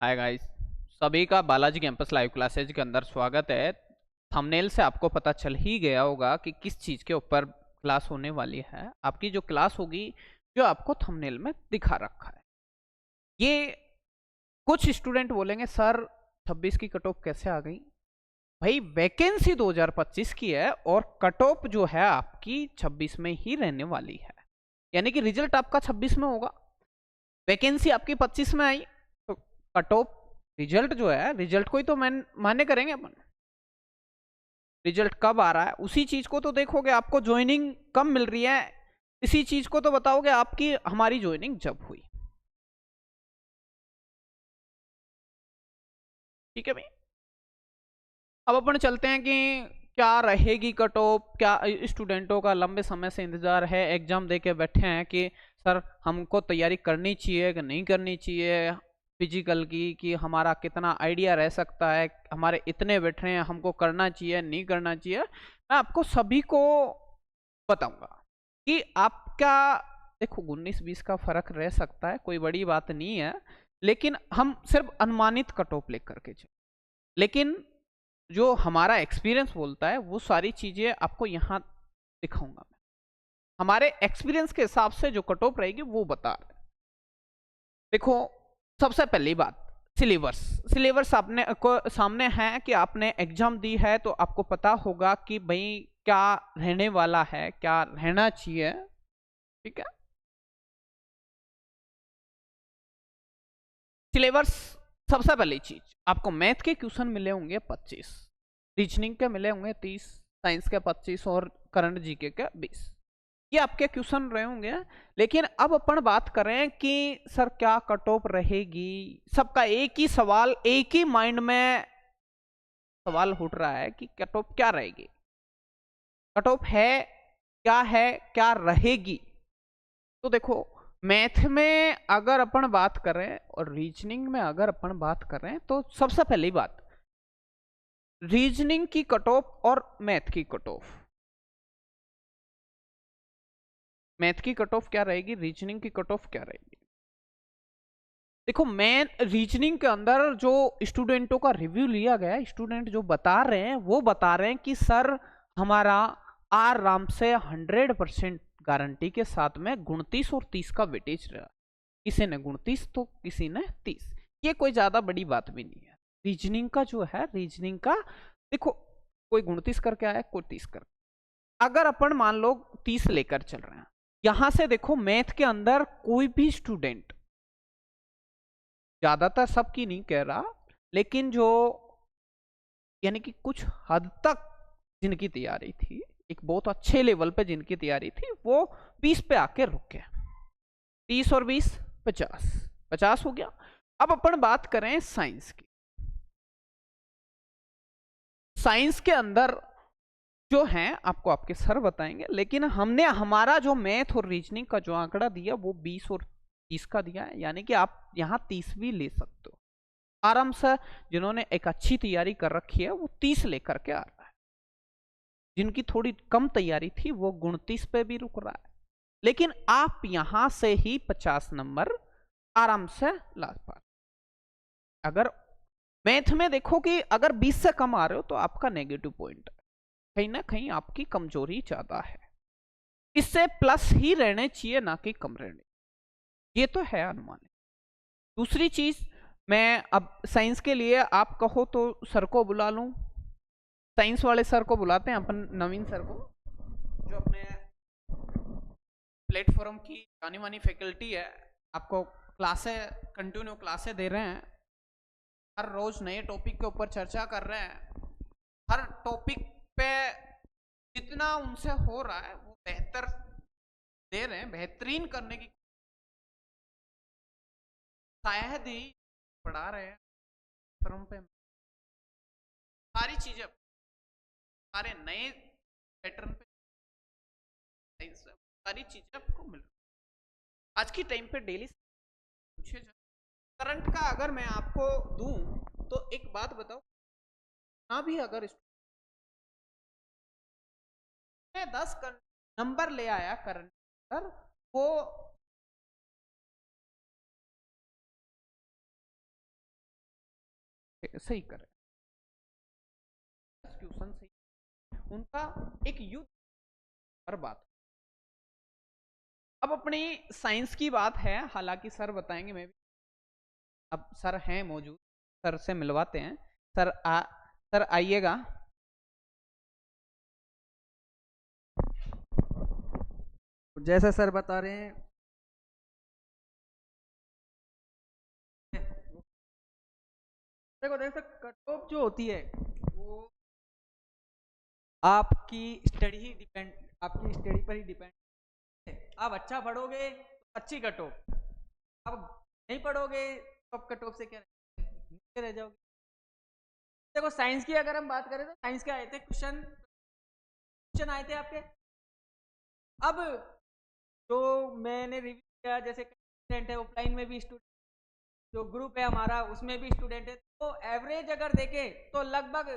Hi guys. सभी का Balaji campus live classes के अंदर स्वागत है। थंबनेल से आपको पता चल ही गया होगा कि किस चीज़ के ऊपर क्लास होने वाली है। आपकी जो क्लास होगी जो आपको थंबनेल में दिखा रखा है, ये कुछ स्टूडेंट बोलेंगे सर 26 की कट ऑफ कैसे आ गई। भाई वैकेंसी 2025 की है और कट ऑफ जो है आपकी 26 में ही रहने वाली है, यानी कि रिजल्ट आपका 26 में होगा, वैकेंसी आपकी 25 में आई, तो कट ऑफ रिजल्ट जो है, रिजल्ट को ही तो मान्य करेंगे अपन। रिजल्ट कब आ रहा है उसी चीज को तो देखोगे, आपको ज्वाइनिंग कब मिल रही है इसी चीज को तो बताओगे आपकी हमारी ज्वाइनिंग जब हुई। ठीक है भाई, अब अपन चलते हैं कि क्या रहेगी कट ऑफ। क्या स्टूडेंटों का लंबे समय से इंतजार है, एग्जाम दे के बैठे हैं कि सर हमको तैयारी करनी चाहिए कि नहीं करनी चाहिए फिजिकल की, कि हमारा कितना आइडिया रह सकता है, हमारे इतने बैठ रहे हैं हमको करना चाहिए नहीं करना चाहिए। मैं आपको सभी को बताऊंगा कि आपका देखो 19-20 का फर्क रह सकता है, कोई बड़ी बात नहीं है, लेकिन हम सिर्फ अनुमानित कट ऑफ लेकर के चले। लेकिन जो हमारा एक्सपीरियंस बोलता है वो सारी चीजें आपको यहाँ दिखाऊंगा मैं। हमारे एक्सपीरियंस के हिसाब से जो कट ऑफ रहेगी वो बता रहे हैं। देखो, सबसे पहली बात, सिलेबस। सिलेबस आपने को सामने है कि आपने एग्जाम दी है तो आपको पता होगा कि भाई क्या रहने वाला है, क्या रहना चाहिए। ठीक है, सिलेबस। सबसे पहली चीज, आपको मैथ के क्वेश्चन मिले होंगे 25, रीजनिंग के मिले होंगे 30, साइंस के 25 और करंट जीके के 20। ये आपके क्वेश्चन रहे होंगे। लेकिन अब अपन बात करें कि सर क्या कट ऑफ रहेगी, सबका एक ही सवाल, एक ही माइंड में सवाल उठ रहा है कि कट ऑफ क्या रहेगी, कट ऑफ है क्या रहेगी। तो देखो, मैथ में अगर अपन बात करें और रीजनिंग में अगर अपन बात करें तो सबसे पहली बात, रीजनिंग की कट ऑफ और मैथ की कट ऑफ। मैथ की कट ऑफ क्या रहेगी, रीजनिंग की कट ऑफ क्या रहेगी। देखो, मैं रीजनिंग के अंदर जो स्टूडेंटों का रिव्यू लिया गया है, स्टूडेंट जो बता रहे हैं वो बता रहे हैं कि सर हमारा आराम से 100% गारंटी के साथ में 29 और 30 का वेटेज रहा। किसी ने 29 तो किसी ने 30। ये कोई ज्यादा बड़ी बात भी नहीं है। रीजनिंग का जो है, रीजनिंग का देखो, कोई 29 करके आया, कोई 30 कर, अगर अपन मान लो 30 लेकर चल रहे हैं, यहां से देखो मैथ के अंदर कोई भी स्टूडेंट, ज्यादातर सबकी नहीं कह रहा, लेकिन जो यानी कि कुछ हद तक जिनकी तैयारी थी, एक बहुत अच्छे लेवल पे जिनकी तैयारी थी, वो 20 पे आके रुक गए। 30 और 20 50, 50 हो गया। अब अपन बात करें साइंस की। साइंस के अंदर जो है आपको आपके सर बताएंगे, लेकिन हमने हमारा जो मैथ और रीजनिंग का जो आंकड़ा दिया वो 20 और 30 का दिया है, यानी कि आप यहाँ 30 भी ले सकते हो आराम से। जिन्होंने एक अच्छी तैयारी कर रखी है वो 30 लेकर के आ रहा है, जिनकी थोड़ी कम तैयारी थी वो 29 पे भी रुक रहा है। लेकिन आप यहां से ही 50 नंबर आराम से ला पा। अगर मैथ में देखो कि अगर 20 से कम आ रहे हो तो आपका नेगेटिव पॉइंट है, कहीं ना कहीं आपकी कमजोरी ज्यादा है। इससे प्लस ही रहने चाहिए, ना कि कम रहने। ये तो है अनुमान। दूसरी चीज, मैं अब साइंस के लिए आप कहो तो सर को बुला लूं। साइंस वाले सर को बुलाते हैं अपन, नवीन सर को, जो अपने प्लेटफॉर्म की जानी मानी फैकल्टी है, आपको क्लासें कंटिन्यू क्लासें दे रहे हैं, हर रोज नए टॉपिक के ऊपर चर्चा कर रहे हैं। हर टॉपिक पे जितना उनसे हो रहा है वो बेहतर दे रहे हैं, बेहतरीन करने की शायद ही पढ़ा रहे हैं फर्म पे। सारी चीजें सारे नए पैटर्न पे सारी चीजें आपको मिल रही है। आज की टाइम पे डेली पूछे जाए करंट का अगर मैं आपको दूं तो एक बात बताओ, ना भी अगर इसमें 10 नंबर ले आया करंट पर, वो सही कर क्वेश्चन सही, उनका एक युद्ध पर बात। अब अपनी साइंस की बात है, हालांकि सर बताएंगे, मैं भी अब सर हैं मौजूद, सर से मिलवाते हैं। सर आइएगा। जैसा सर बता रहे हैं, देखो देखो कट ऑफ जो होती है वो आपकी स्टडी पर ही डिपेंड है। आप अच्छा पढ़ोगे तो अच्छी कट ऑफ, आप नहीं पढ़ोगे तो आप कट ऑफ से क्या नीचे रह जाओगे। देखो साइंस की अगर हम बात करें तो साइंस के आए थे क्वेश्चन, आए थे आपके। अब जो मैंने रिव्यू किया, जैसे स्टूडेंट है ऑफलाइन में भी, स्टूडेंट जो ग्रुप है हमारा उसमें भी स्टूडेंट है, तो एवरेज अगर देखें तो लगभग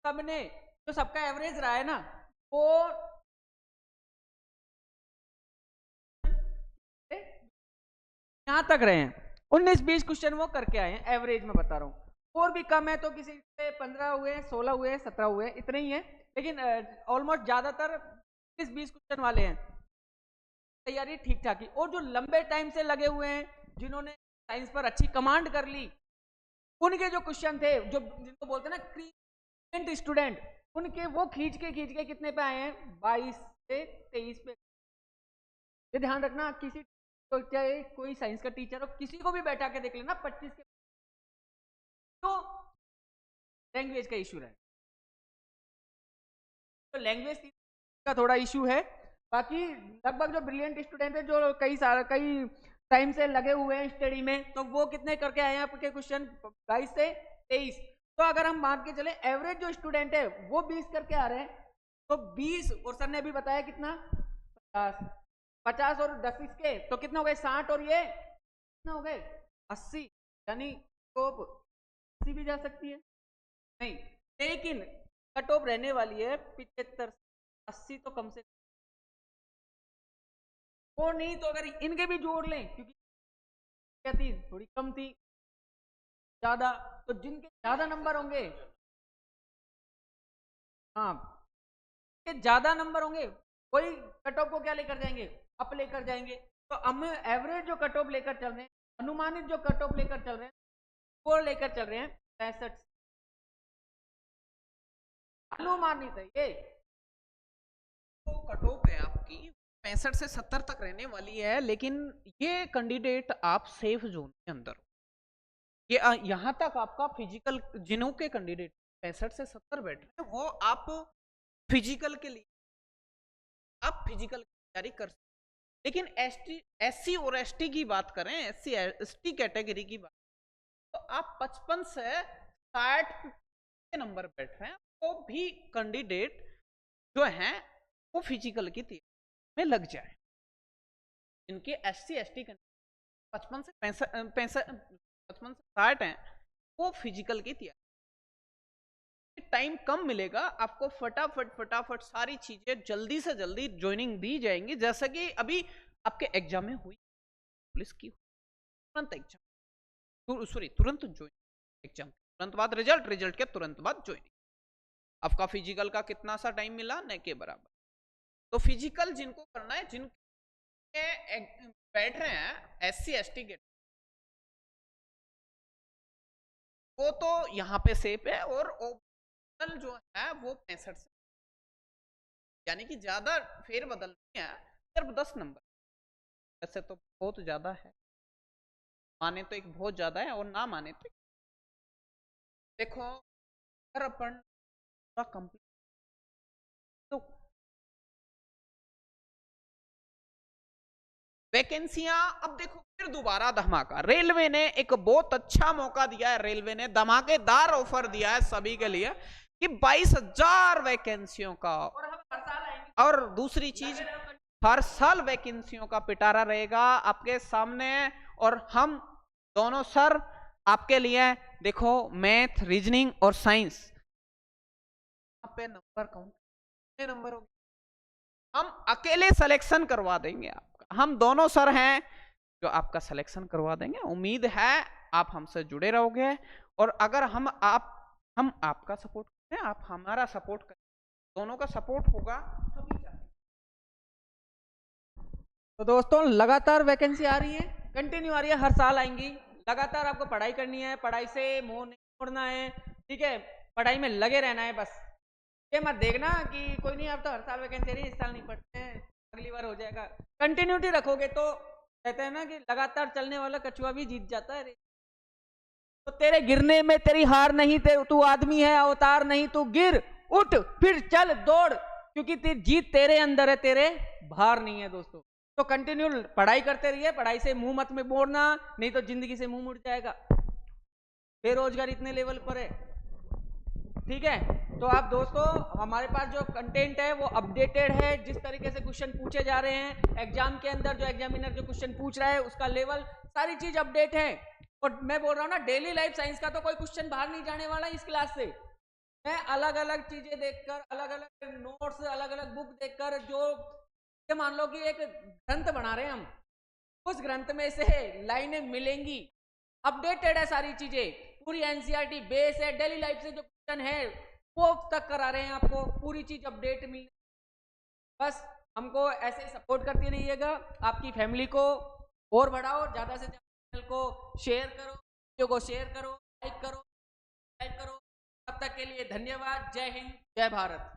सबने, जो सबका एवरेज रहा है ना, वो यहाँ तक रहे हैं। 19-20 क्वेश्चन वो करके आए हैं, एवरेज में बता रहा हूँ। और भी कम है तो किसी पे 15 हुए, 16 हुए, 17 हुए, इतने ही है। लेकिन ऑलमोस्ट ज्यादातर 20 क्वेश्चन वाले हैं। तैयारी ठीक ठाक ही। और जो लंबे टाइम से लगे हुए हैं, जिन्होंने साइंस पर अच्छी कमांड कर ली, उनके जो क्वेश्चन थे, जो जिनको बोलते हैं ना क्रिएंट स्टूडेंट, उनके वो खींच के कितने पे आए हैं, 22 से 23 पे। ये ध्यान रखना, किसी तो चाहे कोई साइंस का टीचर हो, किसी को भी बैठा के देख लेना 25 के, तो लैंग्वेज का इशू रहे, तो लैंग्वेज का थोड़ा इशू है। बाकी लगभग जो ब्रिलियंट स्टूडेंट है, जो कई टाइम से लगे हुए हैं स्टडी में, तो वो कितने करके आए हैं आपके क्वेश्चन, 22 से 23। तो अगर हम मान के चले एवरेज जो स्टूडेंट है वो 20 करके आ रहे हैं, तो 20 और सर ने अभी बताया कितना, 50, 50 और 10 इसके तो कितने हो गए, 60, और ये कितने हो गए, 80। यानी टॉप 80 भी जा सकती है, नहीं, लेकिन कट ऑफ रहने वाली है 75, 80 तो कम से कम। वो नहीं तो अगर इनके भी जोड़ लें, क्योंकि क्या थी, थोड़ी कम थी, ज्यादा, तो जिनके ज्यादा नंबर होंगे, हाँ, ज्यादा नंबर होंगे वही कट ऑफ को क्या लेकर जाएंगे, अप लेकर जाएंगे। तो हम एवरेज जो कट ऑफ लेकर चल रहे हैं, अनुमानित जो कट ऑफ लेकर चल रहे हैं, वो लेकर चल रहे हैं 65, अनुमानित है ये। तो कट ऑफ है आपकी 65 से 70 तक रहने वाली है, लेकिन ये कैंडिडेट आप सेफ जोन के अंदर, ये यहाँ तक आपका फिजिकल, जिनों के कैंडिडेट 65 से 70 बैठ रहे हैं, वो आप फिजिकल के लिए, आप फिजिकल की तैयारी कर सकते। लेकिन एससी और एसटी की बात करें, एससी एसटी कैटेगरी की बात, तो आप 55 से 60 के नंबर बैठ रहे हैं, वो भी कैंडिडेट जो हैं वो फिजिकल की तैयारी में लग जाए। इनके एससी एसटी 55 से 55 से 60 हैं, वो फिजिकल की तैयारी, टाइम कम मिलेगा आपको, फटाफट सारी चीजें जल्दी से जल्दी ज्वाइनिंग दी जाएंगी, जैसा कि अभी आपके एग्जाम में हुई, पुलिस की तुरंत एग्जाम, सॉरी तुरंत ज्वाइनिंग, एग्जाम तुरंत बाद रिजल्ट के तुरंत बाद ज्वाइनिंग। आपका फिजिकल का कितना सा टाइम मिला, न के बराबर। तो फिजिकल जिनको करना है, जिनके बैठ रहे हैं एससी एसटी के, वो तो यहाँ पे सेफ है, और ओपनल जो है वो 65 से, यानी कि ज्यादा फेर बदल नहीं है, सिर्फ 10 नंबर। वैसे तो बहुत ज्यादा है, माने तो एक बहुत ज्यादा है, और ना माने तो देखो, अगर अपन पूरा कंप्लीट, तो वैकेंसियां, अब देखो फिर दोबारा धमाका, रेलवे ने एक बहुत अच्छा मौका दिया है, रेलवे ने धमाकेदार ऑफर दिया है सभी के लिए कि 22,000 वैकेंसियों का, और दूसरी चीज, हर साल वैकेंसियों का पिटारा रहेगा आपके सामने। और हम दोनों सर आपके लिए, देखो मैथ, रीजनिंग और साइंस, यहाँ पे नंबर काउंट, कितने नंबर हो, हम अकेले सिलेक्शन करवा देंगे आपका, हम दोनों सर हैं जो आपका सिलेक्शन करवा देंगे। उम्मीद है आप हमसे जुड़े रहोगे, और अगर हम आपका सपोर्ट करें, आप हमारा सपोर्ट करें, दोनों का सपोर्ट होगा तभी जाके। तो दोस्तों लगातार वैकेंसी आ रही है, कंटिन्यू आ रही है, हर साल आएंगी। लगातार आपको पढ़ाई करनी है, पढ़ाई से मुंह नहीं मोड़ना है, ठीक है, पढ़ाई में लगे रहना है बस। ये मत देखना कि कोई नहीं अब तो हर साल वैकेंसी आ रही है, इस साल नहीं पढ़ते हैं, अगली बार हो जाएगा। कंटिन्यूटी रखोगे तो कहते हैं ना कि लगातार चलने वाला कछुआ भी जीत जाता है। तो तेरे गिरने में तेरी हार नहीं, तू आदमी है अवतार नहीं, तू गिर उठ फिर चल दौड़, क्योंकि जीत तेरे अंदर है, तेरे बाहर नहीं है दोस्तों। तो कंटिन्यू पढ़ाई करते रहिए, पढ़ाई से मुंह मत में मोड़ना, नहीं तो जिंदगी से मुंह मुड़ जाएगा। बेरोजगार इतने लेवल पर है, ठीक है। तो आप दोस्तों हमारे पास जो कंटेंट है वो अपडेटेड है, जिस तरीके से क्वेश्चन पूछे जा रहे हैं एग्जाम के अंदर, जो एग्जामिनर जो क्वेश्चन पूछ रहा है उसका लेवल, सारी चीज अपडेट है। और मैं बोल रहा हूँ ना, डेली लाइफ साइंस का तो कोई क्वेश्चन बाहर नहीं जाने वाला इस क्लास से। मैं अलग अलग चीजें देखकर, अलग अलग नोट्स, अलग अलग बुक देखकर, जो मान लो कि एक ग्रंथ बना रहे हैं हम, उस ग्रंथ में से लाइनें मिलेंगी, अपडेटेड है सारी चीजें, पूरी एनसीईआरटी बेस है, डेली लाइफ से जो क्वेश्चन है वो तक करा रहे हैं आपको, पूरी चीज अपडेट मिल। बस हमको ऐसे ही सपोर्ट करते रहिएगा, आपकी फैमिली को और बढ़ाओ, ज्यादा से ज्यादा चैनल को शेयर करो, वीडियो को शेयर करो, लाइक करो, सब्सक्राइब करो। तब तक के लिए धन्यवाद। जय हिंद, जय भारत।